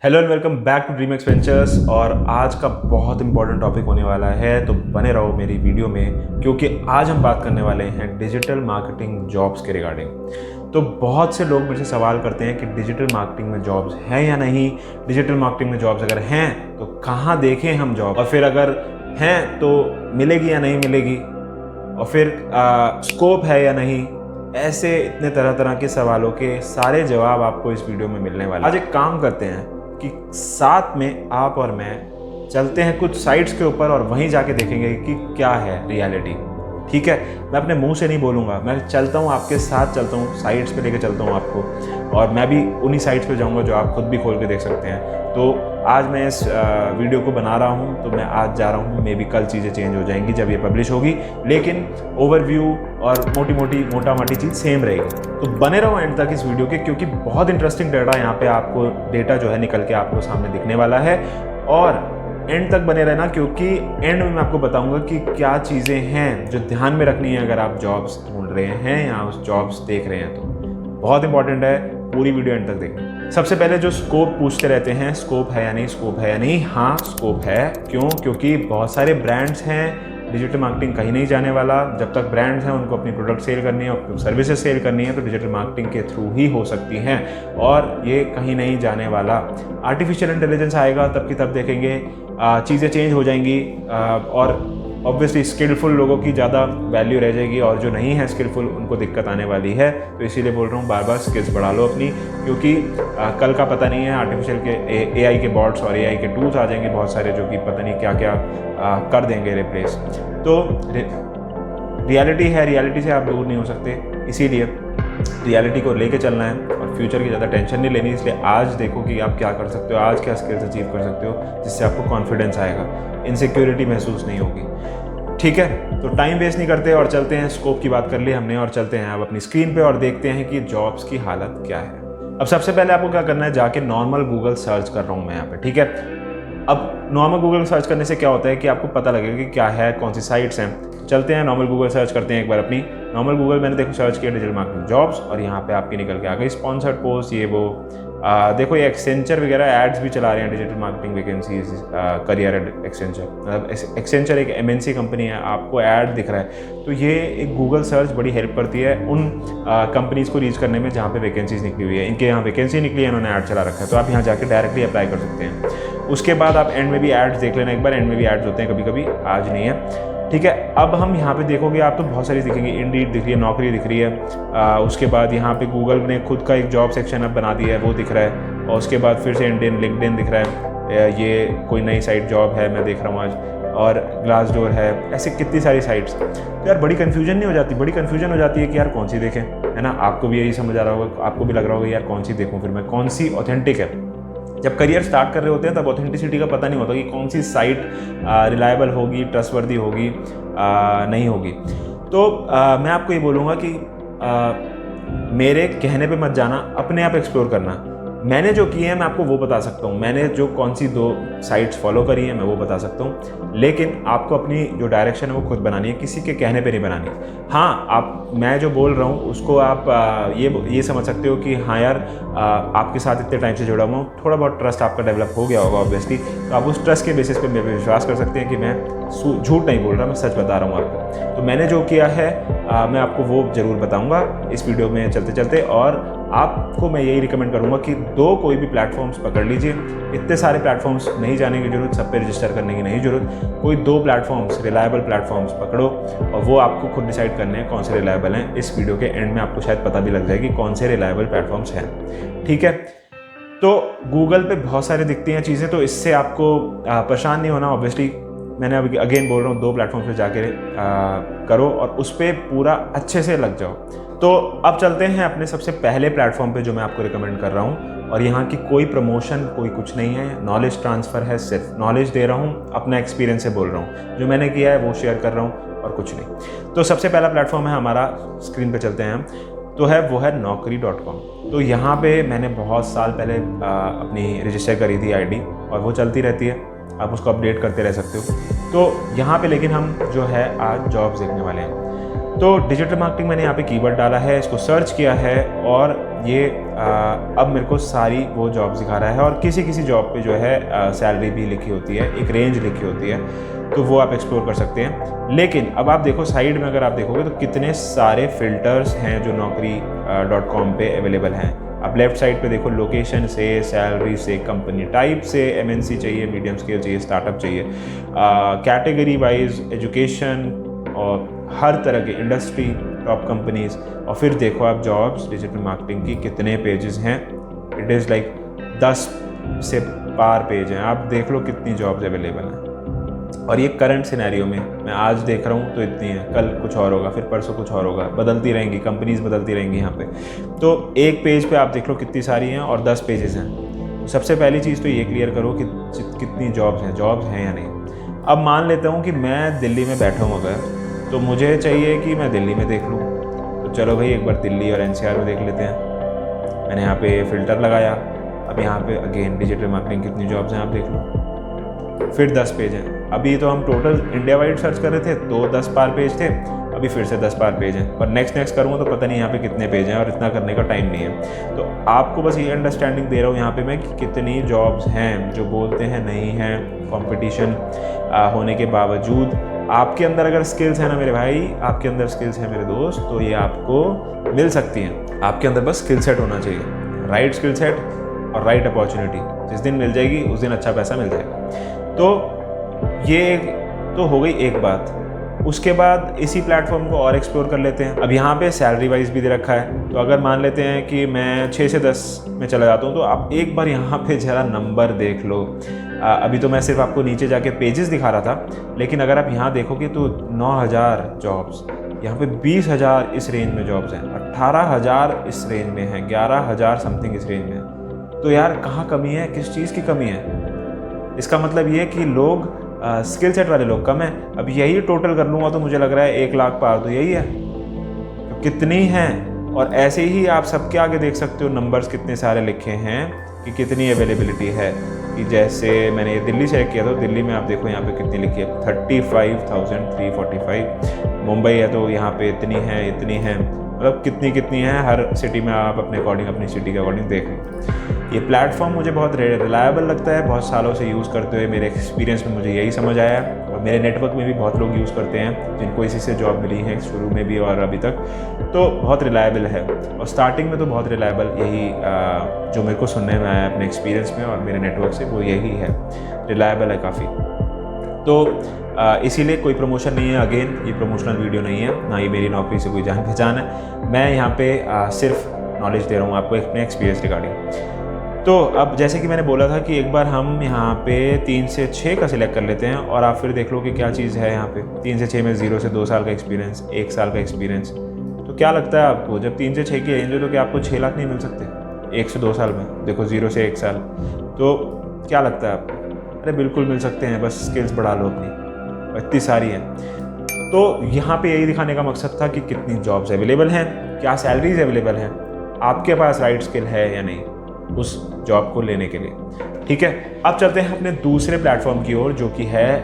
Hello and welcome back to dream adventures. और आज का बहुत इंपॉर्टेंट टॉपिक होने वाला है, तो बने रहो मेरी वीडियो में, क्योंकि आज हम बात करने वाले हैं डिजिटल मार्केटिंग जॉब्स के रिगार्डिंग। तो बहुत से लोग मेरे से सवाल करते हैं कि डिजिटल मार्केटिंग में जॉब्स हैं या नहीं, डिजिटल मार्केटिंग में जॉब्स अगर हैं तो कहाँ देखें हम जॉब, और फिर अगर हैं तो मिलेगी या नहीं मिलेगी, और फिर स्कोप है या नहीं। ऐसे इतने तरह तरह के सवालों के सारे जवाब आपको इस वीडियो में मिलने वाले। आज एक काम करते हैं कि साथ में आप और मैं चलते हैं कुछ साइट्स के ऊपर और वहीं जाके देखेंगे कि क्या है रियलिटी। ठीक है, मैं अपने मुंह से नहीं बोलूँगा, मैं चलता हूँ आपके साथ, चलता हूँ साइट्स पे लेके चलता हूँ आपको, और मैं भी उन्हीं साइट्स पे जाऊँगा जो आप खुद भी खोल के देख सकते हैं। तो आज मैं इस वीडियो को बना रहा हूँ, तो मैं आज जा रहा हूँ, मे बी कल चीज़ें चेंज हो जाएंगी जब ये पब्लिश होगी, लेकिन ओवरव्यू और मोटा मोटी चीज़ सेम रहेगी। तो बने रहो एंड तक इस वीडियो के, क्योंकि बहुत इंटरेस्टिंग डाटा यहाँ पे आपको डेटा जो है निकल के आपको सामने दिखने वाला है। और एंड तक बने रहना, क्योंकि एंड में मैं आपको बताऊंगा कि क्या चीज़ें हैं जो ध्यान में रखनी है अगर आप जॉब्स ढूंढ रहे हैं या उस जॉब्स देख रहे हैं। तो बहुत इंपॉर्टेंट है, पूरी वीडियो एंड तक देखना। सबसे पहले जो स्कोप पूछते रहते हैं, स्कोप है या नहीं, स्कोप है या नहीं। हाँ, स्कोप है। क्यों? क्योंकि बहुत सारे ब्रांड्स हैं, डिजिटल मार्केटिंग कहीं नहीं जाने वाला। जब तक ब्रांड्स हैं उनको अपनी प्रोडक्ट सेल करनी है, अपनी सर्विसेज सेल करनी है, तो डिजिटल मार्केटिंग के थ्रू ही हो सकती हैं, और ये कहीं नहीं जाने वाला। आर्टिफिशियल इंटेलिजेंस आएगा तब की तब देखेंगे, चीज़ें चेंज हो जाएंगी, और ऑब्वियसली स्किलफुल लोगों की ज़्यादा वैल्यू रह जाएगी, और जो नहीं है स्किलफुल उनको दिक्कत आने वाली है। तो इसीलिए बोल रहा हूँ, बार बार स्किल्स बढ़ा लो अपनी, क्योंकि कल का पता नहीं है। आर्टिफिशियल के एआई के बॉट्स और एआई के टूल्स आ जाएंगे बहुत सारे, जो कि पता नहीं क्या क्या कर देंगे रिप्लेस। तो रियलिटी है, रियलिटी से आप दूर नहीं हो सकते, इसीलिए रियलिटी को लेके चलना है और फ्यूचर की ज़्यादा टेंशन नहीं लेनी। इसलिए आज देखो कि आप क्या कर सकते हो, आज क्या स्किल्स अचीव कर सकते हो, जिससे आपको कॉन्फिडेंस आएगा, इनसिक्योरिटी महसूस नहीं होगी। ठीक है, तो टाइम वेस्ट नहीं करते और चलते हैं। स्कोप की बात कर ली हमने, और चलते हैं अब अपनी स्क्रीन पे और देखते हैं कि जॉब्स की हालत क्या है। अब सबसे पहले आपको क्या करना है, जाके नॉर्मल गूगल सर्च कर रहा हूँ मैं यहाँ पे। ठीक है, अब नॉर्मल गूगल सर्च करने से क्या होता है कि आपको पता लगेगा कि क्या है, कौन सी साइट्स हैं। चलते हैं नॉर्मल गूगल सर्च करते हैं एक बार अपनी। नॉर्मल गूगल मैंने देखो सर्च किया डिजिटल मार्केटिंग जॉब्स, और यहाँ पे आपकी निकल के आ गई स्पॉन्सर्ड पोस्ट, ये वो। देखो ये एक्सेंचर वगैरह एड्स भी चला रहे हैं, digital marketing vacancies, career ad Accenture. मतलब एक्सेंचर एक एमएनसी कंपनी है, आपको ऐड दिख रहा है। तो ये एक गूगल सर्च बड़ी हेल्प करती है उन कंपनीज़ को रीच करने में जहाँ पे वैकेंसीज निकली हुई है। इनके यहाँ वैकेंसी निकली है, इन्होंने ऐड चला रखा है, तो आप यहाँ जाके डायरेक्टली अप्लाई कर सकते हैं। उसके बाद आप एंड में भी एड्स देख लेना एक बार, एंड में भी एड्स होते हैं कभी कभी, आज नहीं है। ठीक है, अब हम यहाँ पे देखोगे आप तो बहुत सारी दिखेंगी, इंडीड दिख रही है, नौकरी दिख रही है। उसके बाद यहाँ पे गूगल ने खुद का एक जॉब सेक्शन अब बना दिया है, वो दिख रहा है। और उसके बाद फिर से इंडियन लिंक्डइन दिख रहा है, ये कोई नई साइट जॉब है, मैं देख रहा हूँ आज। और ग्लासडोर है, ऐसे कितनी सारी साइट्स। तो यार बड़ी कन्फ्यूजन नहीं हो जाती? बड़ी कन्फ्यूजन हो जाती है कि यार कौन सी देखें, है ना। आपको भी यही समझ आ रहा होगा, आपको भी लग रहा होगा यार कौन सी देखूँ फिर मैं, कौन सी ऑथेंटिक है। जब करियर स्टार्ट कर रहे होते हैं तब ऑथेंटिसिटी का पता नहीं होता कि कौन सी साइट रिलायबल होगी, ट्रस्टवर्दी होगी, नहीं होगी। तो मैं आपको ये बोलूँगा कि मेरे कहने पे मत जाना, अपने आप एक्सप्लोर करना। मैंने जो किए हैं मैं आपको वो बता सकता हूँ, मैंने जो कौन सी 2 साइट्स फॉलो करी हैं मैं वो बता सकता हूँ, लेकिन आपको अपनी जो डायरेक्शन है वो खुद बनानी है, किसी के कहने पे नहीं बनानी। हाँ, आप मैं जो बोल रहा हूँ उसको आप ये समझ सकते हो कि हाँ यार, आपके साथ इतने टाइम से जुड़ा हुआ हूँ, थोड़ा बहुत ट्रस्ट आपका डेवलप हो गया होगा ऑब्वियसली, तो आप उस ट्रस्ट के बेसिस पे मेरे पे विश्वास कर सकते हैं कि मैं झूठ नहीं बोल रहा, मैं सच बता रहा हूँ आपको। तो मैंने जो किया है मैं आपको वो ज़रूर बताऊँगा इस वीडियो में चलते चलते। और आपको मैं यही रिकमेंड करूँगा कि 2 कोई भी प्लेटफॉर्म्स पकड़ लीजिए, इतने सारे प्लेटफॉर्म्स नहीं जाने की ज़रूरत, सब पे रजिस्टर करने की नहीं ज़रूरत। कोई 2 प्लेटफॉर्म्स, रिलायबल प्लेटफॉर्म्स पकड़ो, और वो आपको खुद डिसाइड करने हैं कौन से रिलायबल हैं। इस वीडियो के एंड में आपको शायद पता भी लग जाएगी कौन से रिलायबल प्लेटफॉर्म्स हैं। ठीक है, तो गूगल पे बहुत सारे दिखती हैं चीज़ें, तो इससे आपको परेशान नहीं होना। ऑब्वियसली मैंने अभी अगेन बोल रहा हूँ, 2 प्लेटफॉर्म पे जाके करो और उस पर पूरा अच्छे से लग जाओ। तो अब चलते हैं अपने सबसे पहले प्लेटफॉर्म पे जो मैं आपको रिकमेंड कर रहा हूँ, और यहाँ की कोई प्रमोशन कोई कुछ नहीं है, नॉलेज ट्रांसफ़र है, सिर्फ नॉलेज दे रहा हूँ, अपना एक्सपीरियंस से बोल रहा हूँ, जो मैंने किया है वो शेयर कर रहा हूँ और कुछ नहीं। तो सबसे पहला प्लेटफॉर्म है हमारा, स्क्रीन पे चलते हैं हम, तो वो है naukri.com। तो यहाँ पे मैंने बहुत साल पहले अपनी रजिस्टर करी थी आईडी, और वो चलती रहती है, आप उसको अपडेट करते रह सकते हो। तो यहाँ पे लेकिन हम जो है आज जॉब्स देखने वाले हैं। तो डिजिटल मार्केटिंग मैंने यहाँ पे कीवर्ड डाला है, इसको सर्च किया है, और ये अब मेरे को सारी वो जॉब्स दिखा रहा है, और किसी किसी जॉब पे जो है सैलरी भी लिखी होती है, एक रेंज लिखी होती है, तो वो आप एक्सप्लोर कर सकते हैं। लेकिन अब आप देखो साइड में अगर आप देखोगे तो कितने सारे फिल्टर्स हैं जो naukri.com पे अवेलेबल हैं। अब लेफ्ट साइड पे देखो, लोकेशन से, सैलरी से, कंपनी टाइप से, MNC चाहिए, मीडियम स्केल चाहिए, स्टार्टअप चाहिए, कैटेगरी वाइज, एजुकेशन और हर तरह की इंडस्ट्री, टॉप कंपनीज, और फिर देखो आप जॉब्स डिजिटल मार्केटिंग की कितने पेजेस हैं। इट इज़ लाइक 10 से पार पेज हैं। आप देख लो कितनी जॉब्स अवेलेबल हैं। और ये करंट सिनेरियो में मैं आज देख रहा हूँ तो इतनी है, कल कुछ और होगा, फिर परसों कुछ और होगा, बदलती रहेंगी, कंपनीज बदलती रहेंगी यहाँ पे। तो एक पेज पे आप देख लो कितनी सारी हैं, और 10 पेजेस हैं। तो सबसे पहली चीज़ तो ये क्लियर करो कि कितनी जॉब्स हैं या नहीं। अब मान लेता हूँ कि मैं दिल्ली में बैठा हूँ अगर, तो मुझे चाहिए कि मैं दिल्ली में देख लूँ। तो चलो भाई एक बार दिल्ली और NCR में देख लेते हैं। मैंने यहाँ पे फ़िल्टर लगाया। अब यहाँ पे अगेन डिजिटल मार्केटिंग कितनी जॉब्स हैं आप देख लो, फिर 10 पेज हैं। अभी तो हम टोटल इंडिया वाइड सर्च कर रहे थे तो 10 पार पेज थे, अभी फिर से 10 पार पेज हैं। और नेक्स्ट करूँगा तो पता नहीं यहाँ पे कितने पेज हैं, और इतना करने का टाइम नहीं है। तो आपको बस ये अंडरस्टैंडिंग दे रहा हूँ यहाँ पे मैं कि कितनी जॉब्स हैं। जो बोलते हैं नहीं हैं, कंपटीशन होने के बावजूद आपके अंदर अगर स्किल्स हैं ना मेरे भाई, आपके अंदर स्किल्स हैं मेरे दोस्त, तो ये आपको मिल सकती हैं। आपके अंदर बस स्किल सेट होना चाहिए, राइट स्किल सेट और राइट अपॉर्चुनिटी। जिस दिन मिल जाएगी उस दिन अच्छा पैसा मिल जाएगा। तो ये तो हो गई एक बात। उसके बाद इसी प्लेटफॉर्म को और एक्सप्लोर कर लेते हैं। अब यहाँ पे सैलरी वाइज भी दे रखा है। तो अगर मान लेते हैं कि मैं 6 से 10 में चला जाता हूँ, तो आप एक बार यहाँ पे ज़रा नंबर देख लो। अभी तो मैं सिर्फ आपको नीचे जाके पेजेस दिखा रहा था, लेकिन अगर आप यहाँ देखोगे तो 9,000 जॉब्स, यहाँ पे 20,000 इस रेंज में जॉब्स हैं, 18,000 इस रेंज में हैं, 11,000 समथिंग इस रेंज में है। तो यार कहाँ कमी है, किस चीज़ की कमी है? इसका मतलब ये है कि लोग स्किल सेट वाले लोग कम हैं। अब यही टोटल कर लूँगा तो मुझे लग रहा है 1 लाख पार तो यही है। तो कितनी हैं, और ऐसे ही आप सबके आगे देख सकते हो नंबर्स कितने सारे लिखे हैं कि कितनी अवेलेबिलिटी है। कि जैसे मैंने ये दिल्ली चेक किया था, दिल्ली में आप देखो यहाँ पे कितनी लिखी है, 35,345। मुंबई है तो यहाँ पे इतनी है, मतलब कितनी है। हर सिटी में आप अपने अकॉर्डिंग, अपनी सिटी के अकॉर्डिंग देख लो। ये प्लेटफॉर्म मुझे बहुत रिलायबल लगता है। बहुत सालों से यूज़ करते हुए मेरे एक्सपीरियंस में मुझे यही समझ आया है, और मेरे नेटवर्क में भी बहुत लोग यूज़ करते हैं जिनको इसी से जॉब मिली है, शुरू में भी और अभी तक। तो बहुत रिलायबल है, और स्टार्टिंग में तो बहुत रिलायबल यही जो मेरे को सुनने में आया अपने एक्सपीरियंस में और मेरे नेटवर्क से, वो यही है, रिलायबल है काफ़ी। तो इसीलिए कोई प्रमोशन नहीं है। अगेन ये प्रमोशनल वीडियो नहीं है, ना ही मेरी नौकरी से कोई जान पहचान है। मैं यहाँ पे सिर्फ नॉलेज दे रहा हूँ आपको अपने एक्सपीरियंस रिगार्डिंग। तो अब जैसे कि मैंने बोला था कि एक बार हम यहाँ पे 3 से 6 का सिलेक्ट कर लेते हैं, और आप फिर देख लो कि क्या चीज़ है यहाँ पे। 3 से 6 में 0 से 2 साल का एक्सपीरियंस, 1 साल का एक्सपीरियंस। तो क्या लगता है आपको, जब 3 से 6 की रेंज हो तो क्या आपको 6 लाख नहीं मिल सकते 1 से 2 साल में? देखो 0 से 1 साल, तो क्या लगता है आपको? अरे बिल्कुल मिल सकते हैं, बस स्किल्स बढ़ा लो अपनी, इतनी सारी हैं। तो यहाँ पे यही दिखाने का मकसद था कि कितनी जॉब्स अवेलेबल हैं, क्या सैलरीज अवेलेबल हैं, आपके पास राइट स्किल है या नहीं उस जॉब को लेने के लिए। ठीक है, अब चलते हैं अपने दूसरे प्लेटफॉर्म की ओर, जो कि है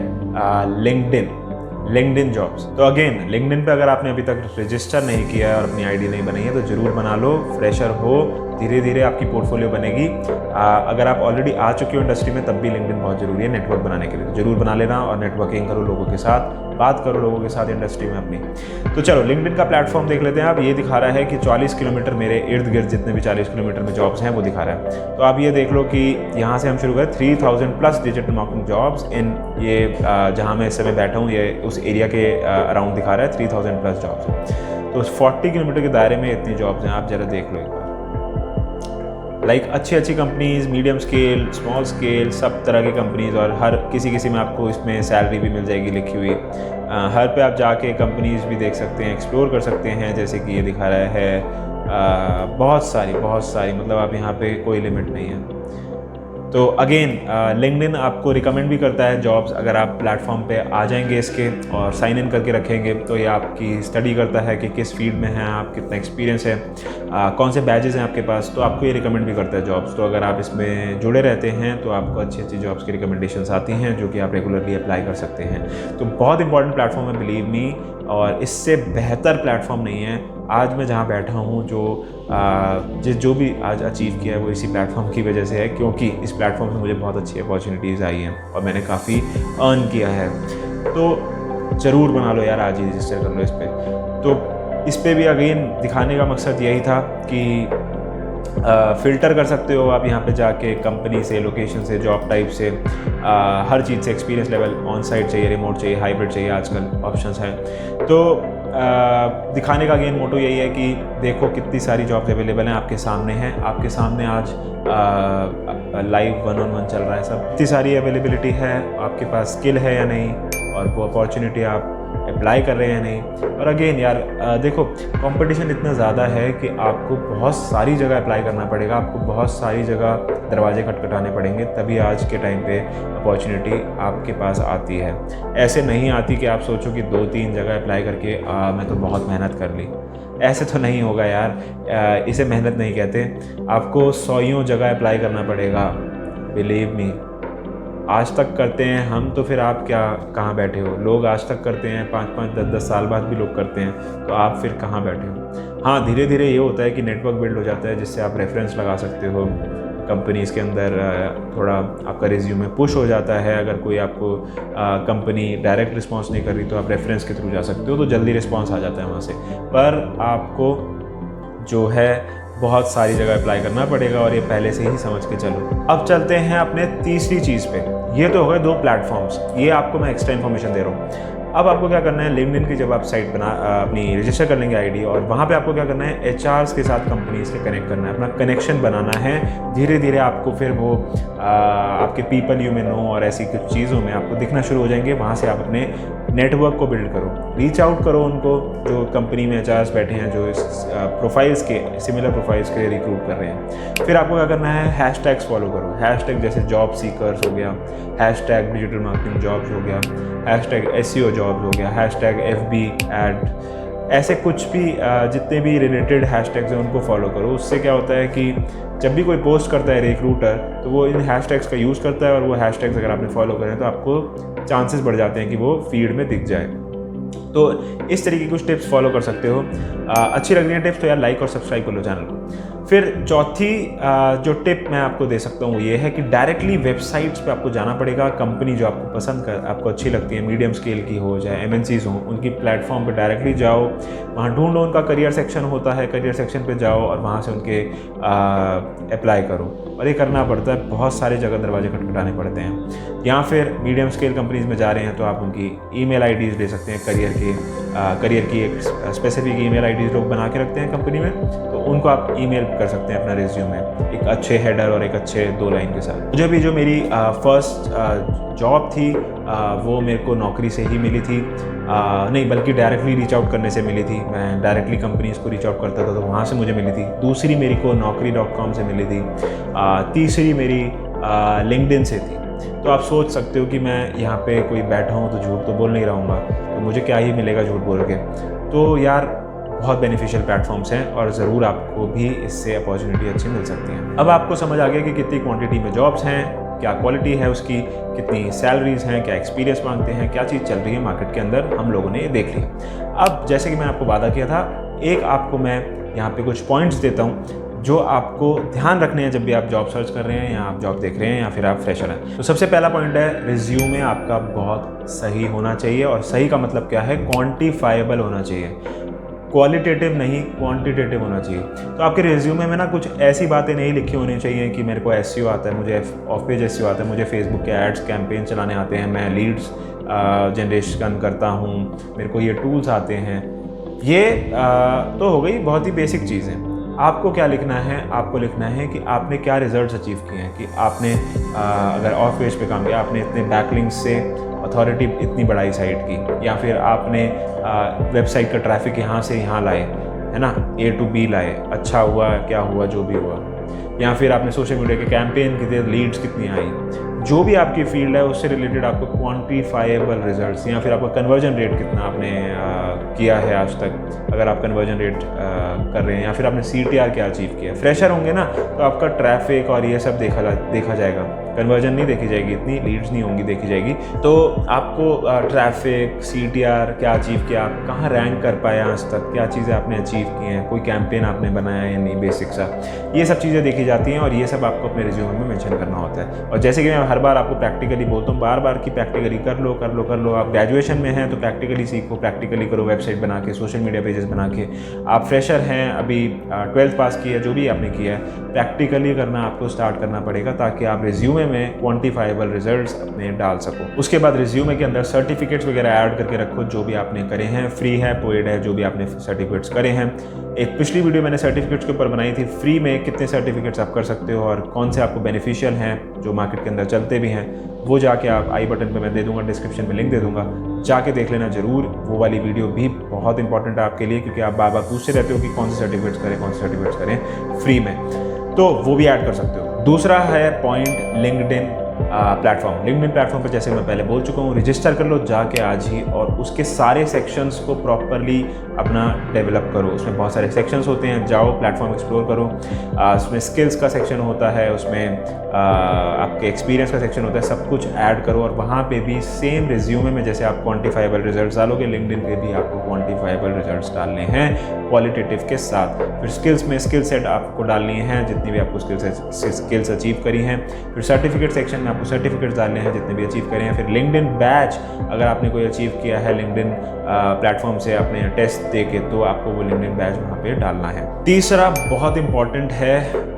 लिंक्डइन जॉब्स। तो अगेन लिंक्डइन पे अगर आपने अभी तक रजिस्टर नहीं किया है और अपनी आईडी नहीं बनाई है तो ज़रूर बना लो। फ्रेशर हो, धीरे धीरे आपकी पोर्टफोलियो बनेगी। अगर आप ऑलरेडी आ चुके हो इंडस्ट्री में, तब भी लिंक्डइन बहुत ज़रूरी है नेटवर्क बनाने के लिए। तो ज़रूर बना लेना, और नेटवर्किंग करो लोगों के साथ, बात करो लोगों के साथ इंडस्ट्री में अपनी। तो चलो लिंक्डइन का प्लेटफॉर्म देख लेते हैं। अब ये दिखा रहा है कि 40 किलोमीटर मेरे इर्द गिर्द जितने भी 40 किलोमीटर में जॉब्स हैं वो दिखा रहा है। तो आप ये देख लो कि यहाँ से हम शुरू करें 3000 plus digital marketing jobs in ये जहाँ मैं इस समय बैठा हूँ, ये उस एरिया के अराउंड दिखा रहा है 3000 प्लस जॉब्स। तो 40 किलोमीटर के दायरे में इतनी जॉब्स हैं, आप ज़रा देख लो एक बार। लाइक अच्छी companies, medium scale, small scale, सब तरह की कंपनीज़, और हर किसी में आपको इसमें सैलरी भी मिल जाएगी लिखी हुई। हर पे आप जाके कंपनीज़ भी देख सकते हैं, एक्सप्लोर कर सकते हैं, जैसे कि ये दिखा रहा है बहुत सारी, मतलब आप यहाँ पे कोई लिमिट नहीं है। तो अगेन लिंक्डइन आपको रिकमेंड भी करता है जॉब्स। अगर आप प्लेटफॉर्म पे आ जाएंगे इसके और साइन इन करके रखेंगे, तो ये आपकी स्टडी करता है कि किस फील्ड में हैं आप, कितना एक्सपीरियंस है, कौन से बैजेस हैं आपके पास, तो आपको ये रिकमेंड भी करता है जॉब्स। तो अगर आप इसमें जुड़े रहते हैं तो आपको अच्छी जॉब्स की रिकमेंडेशंस आती हैं, जो कि आप रेगुलरली अप्लाई कर सकते हैं। तो बहुत इंपॉर्टेंट प्लेटफॉर्म है, बिलीव मी। और इससे बेहतर प्लेटफॉर्म नहीं है। आज मैं जहाँ बैठा हूँ, जो भी आज अचीव किया है वो इसी प्लेटफॉर्म की वजह से है, क्योंकि इस प्लेटफॉर्म से मुझे बहुत अच्छी अपॉर्चुनिटीज़ आई हैं और मैंने काफ़ी अर्न किया है। तो ज़रूर बना लो यार, आज ही रजिस्टर कर लो इस पर। तो इस पर भी अगेन दिखाने का मकसद यही था कि फ़िल्टर कर सकते हो आप यहाँ पे जाके, कंपनी से, लोकेशन से, जॉब टाइप से, हर चीज़ से, एक्सपीरियंस लेवल, ऑन साइट चाहिए, रिमोट चाहिए, हाइब्रिड चाहिए, आजकल ऑप्शंस हैं। तो दिखाने का अगेन मोटो यही है कि देखो कितनी सारी जॉब्स अवेलेबल हैं, आपके सामने हैं, आपके सामने आज लाइव 1-on-1 चल रहा है सब। इतनी सारी अवेलेबिलिटी है, आपके पास स्किल है या नहीं, और वो अपॉर्चुनिटी आप अप्लाई कर रहे हैं या नहीं। और अगेन यार देखो, कंपटीशन इतना ज़्यादा है कि आपको बहुत सारी जगह अप्लाई करना पड़ेगा, आपको बहुत सारी जगह दरवाजे खटखटाने पड़ेंगे, तभी आज के टाइम पे अपॉर्चुनिटी आपके पास आती है। ऐसे नहीं आती कि आप सोचो कि 2-3 जगह अप्लाई करके मैं तो बहुत मेहनत कर ली। ऐसे तो नहीं होगा यार, इसे मेहनत नहीं कहते। आपको 100 जगह अप्लाई करना पड़ेगा। बिलीव मी, आज तक करते हैं हम, तो फिर आप क्या कहाँ बैठे हो? लोग आज तक करते हैं, 5-5, 10-10 साल बाद भी लोग करते हैं, तो आप फिर कहाँ बैठे हो? हाँ, धीरे धीरे ये होता है कि नेटवर्क बिल्ड हो जाता है, जिससे आप रेफरेंस लगा सकते हो कंपनीज़ के अंदर। थोड़ा आपका रिज्यूमे पुश हो जाता है। अगर कोई आपको कंपनी डायरेक्ट रिस्पॉन्स नहीं कर रही तो आप रेफरेंस के थ्रू जा सकते हो, तो जल्दी रिस्पॉन्स आ जाता है वहाँ से। पर आपको जो है बहुत सारी जगह अप्लाई करना पड़ेगा, और ये पहले से ही समझ के चलो। अब चलते हैं अपने तीसरी चीज़ पे। ये तो हो गए 2 प्लेटफॉर्म्स, ये आपको मैं एक्स्ट्रा इन्फॉर्मेशन दे रहा हूँ। अब आपको क्या करना है, लिंक्डइन की जब आप साइट अपनी रजिस्टर कर लेंगे आईडी, और वहाँ पे आपको क्या करना है, एचआर्स के साथ कंपनीज़ के कनेक्ट करना है, अपना कनेक्शन बनाना है। धीरे धीरे आपको फिर वो आपके पीपल यू में नो और ऐसी कुछ चीज़ों में आपको दिखना शुरू हो जाएंगे। वहाँ से आप अपने नेटवर्क को बिल्ड करो, रीच आउट करो उनको जो कंपनी में एचआर्स बैठे हैं, जो इस प्रोफाइल्स के, सिमिलर प्रोफाइल्स के रिक्रूट कर रहे हैं। फिर आपको क्या करना है, हैशटैग्स फॉलो करो। हैशटैग जैसे जॉब सीकर्स हो गया, हैशटैग डिजिटल मार्केटिंग जॉब्स हो गया, हैशटैग एसईओ जॉब्स हो गया, हैशटैग एफबी एड, ऐसे कुछ भी जितने भी रिलेटेड हैशटैग्स हैं उनको फॉलो करो। उससे क्या होता है कि जब भी कोई पोस्ट करता है रिक्रूटर, तो वो इन हैशटैग्स का यूज़ करता है, और वो हैशटैग्स अगर आपने फॉलो करें तो आपको चांसेस बढ़ जाते हैं कि वो फीड में दिख जाए। तो इस तरीके की कुछ टिप्स फॉलो कर सकते हो। अच्छी लग रही है टिप्स तो यार लाइक और सब्सक्राइब कर लो चैनल को। फिर चौथी जो टिप मैं आपको दे सकता हूँ वो ये है कि डायरेक्टली वेबसाइट्स पे आपको जाना पड़ेगा। कंपनी जो आपको पसंद कर, आपको अच्छी लगती है, मीडियम स्केल की हो चाहे MNCs हो, उनकी प्लेटफॉर्म पे डायरेक्टली जाओ, वहाँ ढूंढो, उनका करियर सेक्शन होता है, करियर सेक्शन पे जाओ और वहाँ से उनके अप्लाई करो। और ये करना पड़ता है, बहुत सारे जगह दरवाजे खटखटाने पड़ते हैं। या फिर मीडियम स्केल कंपनीज़ में जा रहे हैं तो आप उनकी ईमेल आईडीज़ ले सकते हैं। करियर की एक स्पेसिफिक ईमेल आईडीज़ लोग बना के रखते हैं कंपनी में, तो उनको आप ईमेल कर सकते हैं अपना रिज्यूमे एक अच्छे हेडर और एक अच्छे 2 लाइन के साथ। मुझे भी जो मेरी फर्स्ट जॉब थी वो मेरे को नौकरी से ही मिली थी, नहीं बल्कि डायरेक्टली रीच आउट करने से मिली थी। मैं डायरेक्टली कंपनीज़ को रीच आउट करता था तो वहाँ से मुझे मिली थी। दूसरी मेरी को naukri.com से मिली थी। तीसरी मेरी लिंक्डइन से थी। तो आप सोच सकते हो कि मैं यहाँ पे कोई बैठा हूँ तो झूठ तो बोल नहीं रहूँगा, तो मुझे क्या ही मिलेगा झूठ बोल के। तो यार बहुत बेनिफिशियल प्लेटफॉर्म्स हैं और ज़रूर आपको भी इससे अपॉर्चुनिटी अच्छी मिल सकती है। अब आपको समझ आ गया कि कितनी क्वांटिटी में जॉब्स हैं, क्या क्वालिटी है उसकी, कितनी सैलरीज हैं, क्या एक्सपीरियंस मांगते हैं, क्या चीज़ चल रही है मार्केट के अंदर, हम लोगों ने देख लिया। अब जैसे कि मैं आपको वादा किया था, एक आपको मैं यहाँ पे कुछ पॉइंट्स देता हूँ जो आपको ध्यान रखने हैं जब भी आप जॉब सर्च कर रहे हैं या आप जॉब देख रहे हैं या फिर आप फ्रेशर हैं। तो सबसे पहला पॉइंट है, रिज्यूमे आपका बहुत सही होना चाहिए। और सही का मतलब क्या है, क्वांटिफाइबल होना चाहिए, क्वालिटेटिव नहीं क्वांटिटेटिव होना चाहिए। तो आपके रिज्यूमे में ना कुछ ऐसी बातें नहीं लिखी होनी चाहिए कि मेरे को एसईओ आता है, मुझे ऑफ पेज एसईओ आता है, मुझे फेसबुक के एड्स कैंपेन चलाने आते हैं, मैं लीड्स जनरेशन करता हूँ, मेरे को ये टूल्स आते हैं। ये तो हो गई बहुत ही बेसिक चीज़ें। आपको क्या लिखना है, आपको लिखना है कि आपने क्या रिजल्ट्स अचीव किए हैं, कि आपने अगर ऑफ पेज पे काम किया, आपने इतने बैकलिंक्स से अथॉरिटी इतनी बढ़ाई साइट की, या फिर आपने वेबसाइट का ट्रैफिक यहाँ से यहाँ लाए, है ना, A to B लाए, अच्छा हुआ क्या हुआ जो भी हुआ। या फिर आपने सोशल मीडिया के कैंपेन कितने, लीड्स कितनी आई, जो भी आपकी फील्ड है उससे रिलेटेड आपको क्वांटिफाइबल रिजल्ट्स, या फिर आपका कन्वर्जन रेट कितना आपने किया है आज तक, अगर आप कन्वर्जन रेट कर रहे हैं, या फिर आपने CTR क्या अचीव किया। फ्रेशर होंगे ना तो आपका ट्रैफिक और ये सब देखा जाएगा, कन्वर्जन नहीं देखी जाएगी, इतनी लीड्स नहीं होंगी देखी जाएगी। तो आपको ट्रैफिक, CTR क्या अचीव किया, आप कहाँ रैंक कर पाए आज तक, क्या चीज़ें आपने अचीव की हैं, कोई कैंपेन आपने बनाया या नहीं, बेसिक सा, ये सब चीज़ें देखी जाती हैं और ये सब आपको अपने रिज्यूमे में मेंशन करना होता है। और जैसे कि मैं हर बार आपको प्रैक्टिकली बोलता हूँ, बार बार की प्रैक्टिकली कर लो। आप ग्रेजुएशन में हैं तो प्रैक्टिकली सीखो, प्रैक्टिकली करो, वेबसाइट बना के, सोशल मीडिया पेजेस बना के। आप फ्रेशर हैं, अभी 12th पास की है, जो भी आपने किया है, प्रैक्टिकली करना आपको स्टार्ट करना पड़ेगा ताकि आप रिज्यूमे में क्वांटिफाइबल रिजल्ट्स अपने डाल सको। उसके बाद रिज्यूमे के अंदर सर्टिफिकेट्स वगैरह ऐड करके रखो, जो भी आपने करे हैं, फ्री है, पेड है, जो भी आपने सर्टिफिकेट्स करे हैं। एक पिछली वीडियो मैंने सर्टिफिकेट्स के ऊपर बनाई थी, फ्री में कितने सर्टिफिकेट्स आप कर सकते हो और कौन से आपको बेनिफिशियल हैं, जो मार्केट के अंदर चलते भी हैं, वो जाके आप आई बटन पे मैं दे दूंगा, डिस्क्रिप्शन में लिंक दे दूंगा, जाके देख लेना जरूर। वो वाली वीडियो भी बहुत इंपॉर्टेंट है आपके लिए, क्योंकि आप बार बार पूछते रहते हो कि कौन से सर्टिफिकेट्स करें फ्री में, तो वो भी ऐड कर सकते हो। दूसरा है point LinkedIn platform. LinkedIn platform पर जैसे मैं पहले बोल चुका हूँ, रजिस्टर कर लो जाके आज ही, और उसके सारे सेक्शंस को प्रॉपरली अपना डेवलप करो। उसमें बहुत सारे सेक्शंस होते हैं, जाओ प्लेटफॉर्म एक्सप्लोर करो। उसमें स्किल्स का सेक्शन होता है, उसमें आपके एक्सपीरियंस का सेक्शन होता है, सब कुछ ऐड करो। और वहाँ पे भी सेम रिज्यूमे में जैसे आप क्वांटिफाइबल रिजल्ट्स डालोगे, लिंक्डइन पे भी आपको क्वांटिफाइबल रिजल्ट्स डालने हैं क्वालिटेटिव के साथ। फिर स्किल्स में स्किल सेट आपको डालनी है, जितनी भी आपको स्किल्स अचीव करी हैं। फिर सर्टिफिकेट सेक्शन में आपको सर्टिफिकेट्स डालने हैं जितने भी अचीव करें हैं। फिर लिंक्डइन बैच, अगर आपने कोई अचीव किया है लिंक्डइन प्लेटफॉर्म से अपने टेस्ट दे के, तो आपको वो लिंक्डइन बैच वहाँ पे डालना है। तीसरा बहुत इंपॉर्टेंट है,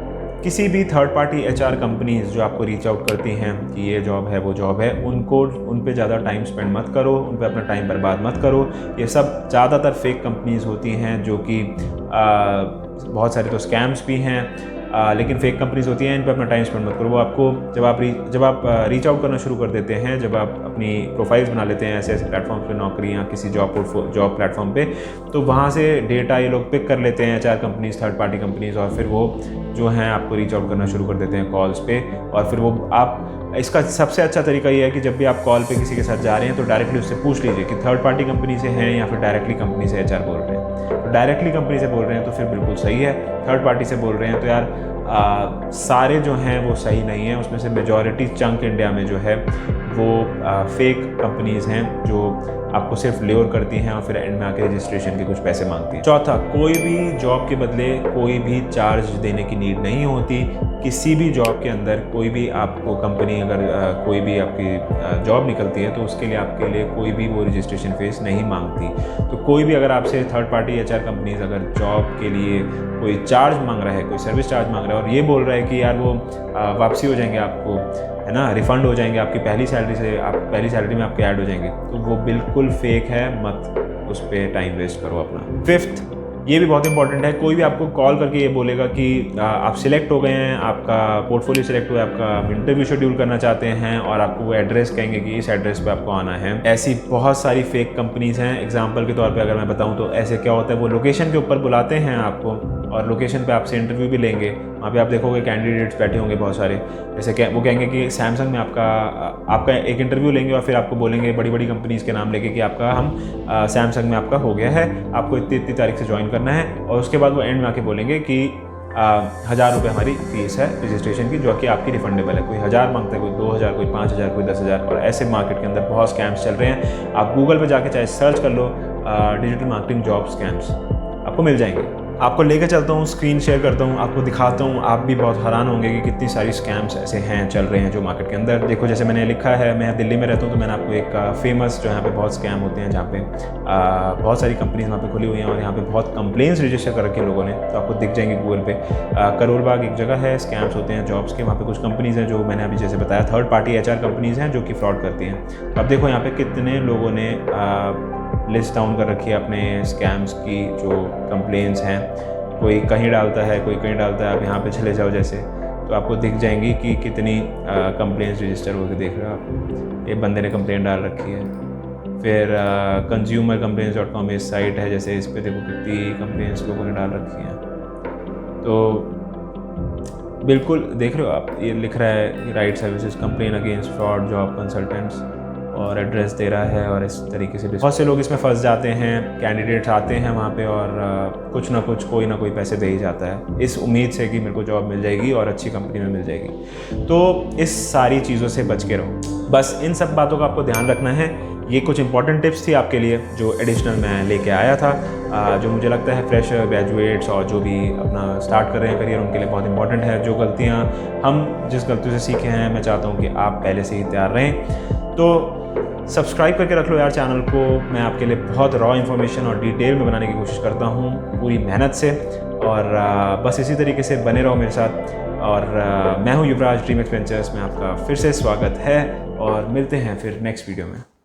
किसी भी थर्ड पार्टी HR कंपनीज जो आपको रीच आउट करती हैं कि ये जॉब है वो जॉब है, उन पे ज़्यादा टाइम स्पेंड मत करो, उन पे अपना टाइम बर्बाद मत करो। ये सब ज़्यादातर फेक कंपनीज होती हैं, जो कि बहुत सारे तो स्कैम्स भी हैं, लेकिन फेक कंपनीज होती हैं, इन पर अपना टाइम स्पेंड मत करो। वो आपको जब आप रीच आउट करना शुरू कर देते हैं, जब आप अपनी प्रोफाइल्स बना लेते हैं ऐसे प्लेटफॉर्म पे, नौकरी या किसी जॉब प्लेटफॉर्म पे, तो वहाँ से डेटा ये लोग पिक कर लेते हैं, HR companies, third party companies, और फिर वो जो हैं आपको रीच आउट करना शुरू कर देते हैं कॉल्स पे। और फिर वो इसका सबसे अच्छा तरीका ये है कि जब भी आप कॉल पे किसी के साथ जा रहे हैं तो डायरेक्टली उससे पूछ लीजिए कि थर्ड पार्टी कंपनी से हैं या फिर डायरेक्टली कंपनी से HR बोल रहे हैं। तो डायरेक्टली कंपनी से बोल रहे हैं तो फिर बिल्कुल सही है, थर्ड पार्टी से बोल रहे हैं तो यार सारे जो हैं वो सही नहीं है, उसमें से मेजॉरिटी चंक इंडिया में जो है वो फेक कंपनीज़ हैं जो आपको सिर्फ लेवर करती हैं और फिर एंड में आके रजिस्ट्रेशन के कुछ पैसे मांगती हैं। चौथा, कोई भी जॉब के बदले कोई भी चार्ज देने की नीड नहीं होती। किसी भी जॉब के अंदर कोई भी आपको कंपनी अगर कोई भी आपकी जॉब निकलती है तो उसके लिए आपके लिए कोई भी वो रजिस्ट्रेशन फीस नहीं मांगती। तो कोई भी अगर आपसे थर्ड पार्टी HR कंपनीज अगर जॉब के लिए कोई चार्ज मांग रहा है, कोई सर्विस चार्ज मांग रहा है और ये बोल रहा है कि यार वो वापसी हो जाएंगे आपको, है ना, रिफ़ंड हो जाएंगे आपकी पहली सैलरी से, आप पहली सैलरी में आपके ऐड हो जाएंगे, तो वो बिल्कुल फेक है, मत उस पर टाइम वेस्ट करो अपना। फिफ्थ, ये भी बहुत इंपॉर्टेंट है, कोई भी आपको कॉल करके ये बोलेगा कि आप सिलेक्ट हो गए हैं, आपका पोर्टफोलियो सिलेक्ट हुआ है, आपका इंटरव्यू शेड्यूल करना चाहते हैं और आपको वो एड्रेस कहेंगे कि इस एड्रेस पे आपको आना है। ऐसी बहुत सारी फेक कंपनीज हैं। एग्जांपल के तौर पे अगर मैं बताऊं तो ऐसे क्या होता है, वो लोकेशन के ऊपर बुलाते हैं आपको और लोकेशन पे आपसे इंटरव्यू भी लेंगे। वहाँ पे आप देखोगे कैंडिडेट्स बैठे होंगे बहुत सारे, जैसे वो कहेंगे कि सैमसंग में आपका एक इंटरव्यू लेंगे और फिर आपको बोलेंगे बड़ी बड़ी कंपनीज़ के नाम लेके कि आपका हम सैमसंग में आपका हो गया है, आपको इतनी तारीख से ज्वाइन करना है, और उसके बाद वो एंड में आके बोलेंगे कि 1000 रुपये हमारी फीस है रजिस्ट्रेशन की, जो कि आपकी रिफंडेबल है। कोई 1000 मांगता है, कोई 2000, कोई 5000, कोई 10,000, और ऐसे मार्केट के अंदर बहुत स्कैम्स चल रहे हैं। आप गूगल पे जाके चाहे सर्च कर लो डिजिटल मार्केटिंग जॉब स्कैम्स, आपको मिल जाएंगे। आपको लेकर चलता हूँ, स्क्रीन शेयर करता हूँ, आपको दिखाता हूँ, आप भी बहुत हैरान होंगे कि कितनी सारी स्कैम्स ऐसे हैं, चल रहे हैं जो मार्केट के अंदर। देखो जैसे मैंने लिखा है, मैं दिल्ली में रहता हूँ तो मैंने आपको एक फेमस जो यहाँ पे बहुत स्कैम होते हैं, जहाँ पे बहुत सारी कंपनीज वहाँ पे खुली हुई हैं और यहाँ पे बहुत कंप्लेंट्स रजिस्टर कर रखे हैं लोगों ने, तो आपको दिख जाएंगे गूगल पे। करोल बाग एक जगह है, स्कैम्स होते हैं जॉब्स के, वहाँ पे कुछ कंपनीज़ हैं जो मैंने अभी जैसे बताया थर्ड पार्टी HR कंपनीज़ हैं जो कि फ्रॉड करती हैं। अब देखो यहाँ पे कितने लोगों ने लिस्ट डाउन कर रखी है अपने स्कैम्स की जो कंप्लेंट्स हैं। कोई कहीं डालता है, कोई कहीं डालता है। आप यहाँ पे चले जाओ जैसे, तो आपको दिख जाएंगी कि कितनी कंप्लेंट्स रजिस्टर होकर, देख रहे हो आप, ये बंदे ने कंप्लेंट डाल रखी है। फिर consumercomplaints.com इस साइट है, जैसे इस पे देखो कितनी कंप्लेंट्स लोगों ने डाल रखी हैं। तो बिल्कुल देख रहे हो आप, ये लिख रहा है right services complain against fraud job consultants, और एड्रेस दे रहा है, और इस तरीके से बहुत से लोग इसमें फंस जाते हैं। कैंडिडेट्स आते हैं वहाँ पे और कुछ ना कुछ कोई ना कोई पैसे दे ही जाता है इस उम्मीद से कि मेरे को जॉब मिल जाएगी और अच्छी कंपनी में मिल जाएगी। तो इस सारी चीज़ों से बच के रहो, बस इन सब बातों का आपको ध्यान रखना है। ये कुछ इंपॉर्टेंट टिप्स थी आपके लिए जो एडिशनल मैं लेके आया था, जो मुझे लगता है फ्रेशर, ग्रेजुएट्स और जो भी अपना स्टार्ट कर रहे हैं करियर उनके लिए बहुत इंपॉर्टेंट है। जो गलतियाँ हम जिस गलतियों से सीखे हैं, मैं चाहता हूँ कि आप पहले से ही तैयार रहें। तो सब्सक्राइब करके रख लो यार चैनल को। मैं आपके लिए बहुत रॉ इन्फॉर्मेशन और डिटेल में बनाने की कोशिश करता हूँ पूरी मेहनत से, और बस इसी तरीके से बने रहो मेरे साथ। और मैं हूँ युवराज, ड्रीमएक्स वेंचर्स में आपका फिर से स्वागत है, और मिलते हैं फिर नेक्स्ट वीडियो में।